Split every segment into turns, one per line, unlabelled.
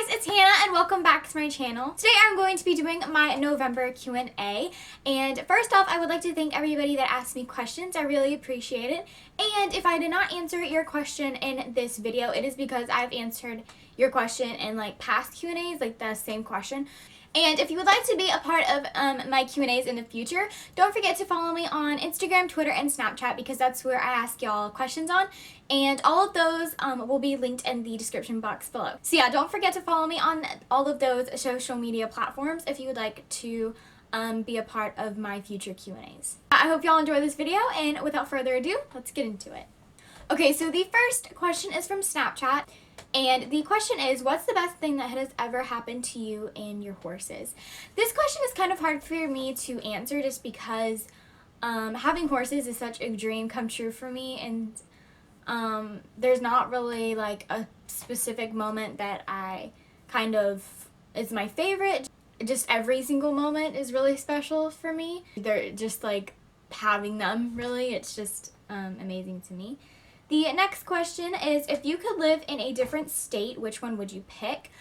guys, it's Hannah and welcome back to my channel. Today I'm going to be doing my November Q&A, and first off I would like to thank everybody that asked me questions. I really appreciate it, and if I did not answer your question in this video, it is because I've answered your question in like past Q&As, like the same question. And if you would like to be a part of my Q&As in the future, don't forget to follow me on Instagram, Twitter, and Snapchat because that's where I ask y'all questions on. And all of those will be linked in the description box below. So yeah, don't forget to follow me on all of those social media platforms if you would like to be a part of my future Q&As. I hope y'all enjoy this video, and without further ado, let's get into it. Okay, so the first question is from Snapchat. And the question is, what's the best thing that has ever happened to you and your horses? This question is kind of hard for me to answer just because having horses is such a dream come true for me, and there's not really like a specific moment that I kind of is my favorite. Just every single moment is really special for me. They're just like having them, really, it's just amazing to me. The next question is, if you could live in a different state, which one would you pick?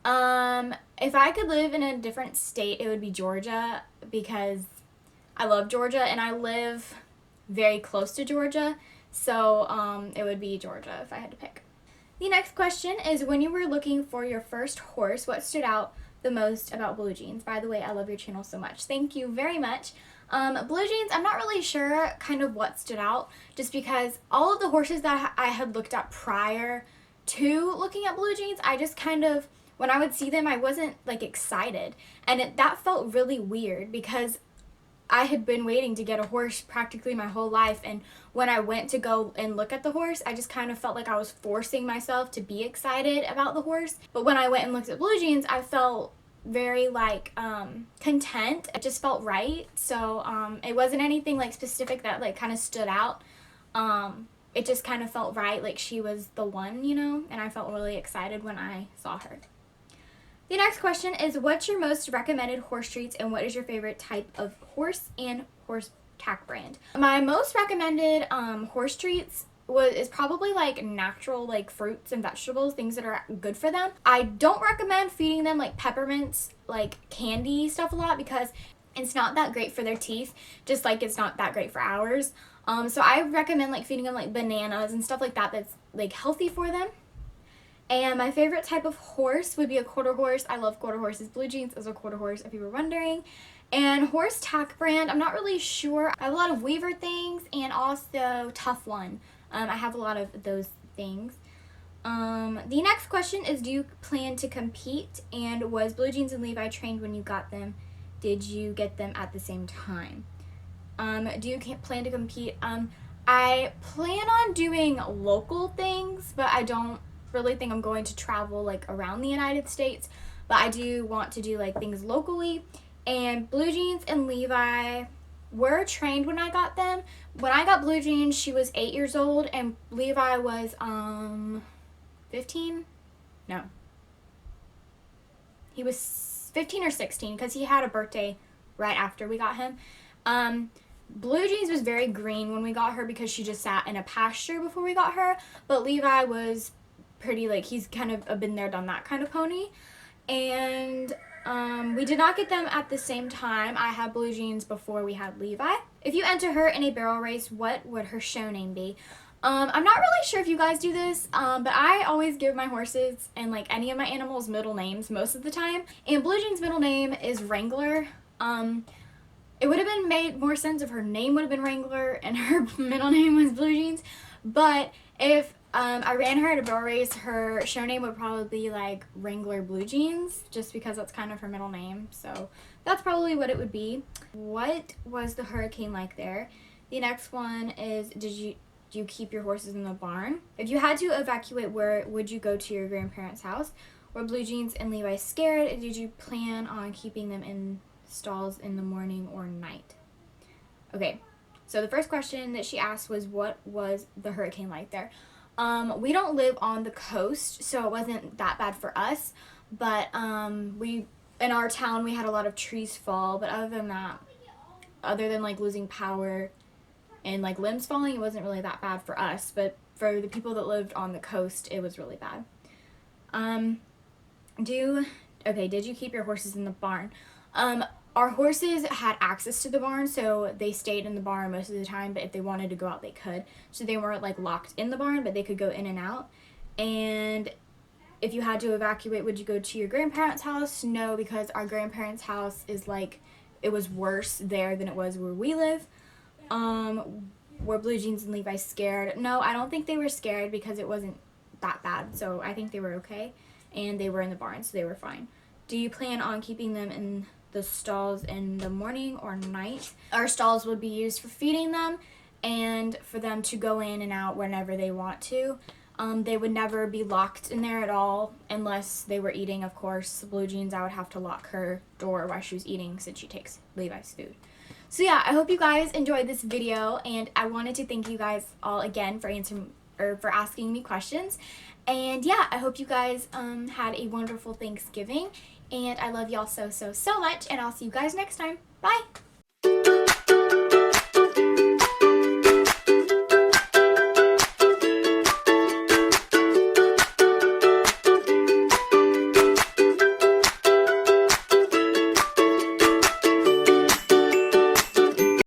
If I could live in a different state, it would be Georgia because I love Georgia and I live very close to Georgia. So it would be Georgia if I had to pick. The next question is, when you were looking for your first horse, what stood out the most about Blue Jeans? By the way, I love your channel so much. Thank you very much. Blue Jeans, I'm not really sure kind of what stood out, just because all of the horses that I had looked at prior to looking at Blue Jeans, I just kind of, when I would see them, I wasn't like excited, and that felt really weird because I had been waiting to get a horse practically my whole life, and when I went to go and look at the horse, I just kind of felt like I was forcing myself to be excited about the horse. But when I went and looked at Blue Jeans, I felt very like content. It just felt right. So it wasn't anything like specific that like kind of stood out. It just kind of felt right, like she was the one, you know, and I felt really excited when I saw her. The next question is, what's your most recommended horse treats and what is your favorite type of horse and horse tack brand? My most recommended horse treats is probably like natural, like fruits and vegetables, things that are good for them. I don't recommend feeding them like peppermints, like candy stuff a lot, because it's not that great for their teeth, just like it's not that great for ours. So I recommend like feeding them like bananas and stuff like that that's like healthy for them. And my favorite type of horse would be a quarter horse. I love quarter horses. Blue Jeans is a quarter horse, if you were wondering. And horse tack brand, I'm not really sure. I have a lot of Weaver things and also Tough One. I have a lot of those things. The next question is, do you plan to compete? And was Blue Jeans and Levi trained when you got them? Did you get them at the same time? Do you plan to compete? I plan on doing local things, but I don't really think I'm going to travel like around the United States. But I do want to do like things locally. And Blue Jeans and Levi were trained when I got them. When I got Blue Jeans, she was 8 years old, and Levi was 15? No. He was 15 or 16 because he had a birthday right after we got him. Blue Jeans was very green when we got her because she just sat in a pasture before we got her, but Levi was pretty, like, he's kind of a been there, done that kind of pony. And we did not get them at the same time. I had Blue Jeans before we had Levi. If you enter her in a barrel race, what would her show name be? I'm not really sure if you guys do this, but I always give my horses and like any of my animals middle names most of the time. And Blue Jeans' middle name is Wrangler. It would have been made more sense if her name would have been Wrangler and her middle name was Blue Jeans. But if I ran her at a barrel race, her show name would probably be like Wrangler Blue Jeans, just because that's kind of her middle name. So that's probably what it would be. What was the hurricane like there? The next one is, do you keep your horses in the barn? If you had to evacuate, where would you go to your grandparents' house? Were Blue Jeans and Levi scared? Did you plan on keeping them in stalls in the morning or night? Okay, so the first question that she asked was, what was the hurricane like there? We don't live on the coast, so it wasn't that bad for us, but in our town we had a lot of trees fall, but other than that, other than like losing power and like limbs falling, it wasn't really that bad for us, but for the people that lived on the coast, it was really bad. Okay, did you keep your horses in the barn? Our horses had access to the barn, so they stayed in the barn most of the time, but if they wanted to go out, they could. So they weren't like locked in the barn, but they could go in and out. And if you had to evacuate, would you go to your grandparents' house? No, because our grandparents' house is like, it was worse there than it was where we live. Were Blue Jeans and Levi scared? No, I don't think they were scared because it wasn't that bad. So I think they were okay. And they were in the barn, so they were fine. Do you plan on keeping them in the stalls in the morning or night? Our stalls would be used for feeding them and for them to go in and out whenever they want to. They would never be locked in there at all unless they were eating, of course. Blue Jeans, I would have to lock her door while she was eating since she takes Levi's food. So yeah, I hope you guys enjoyed this video, and I wanted to thank you guys all again for asking me questions. And yeah, I hope you guys had a wonderful Thanksgiving, and I love y'all so much, and I'll see you guys next time. Bye!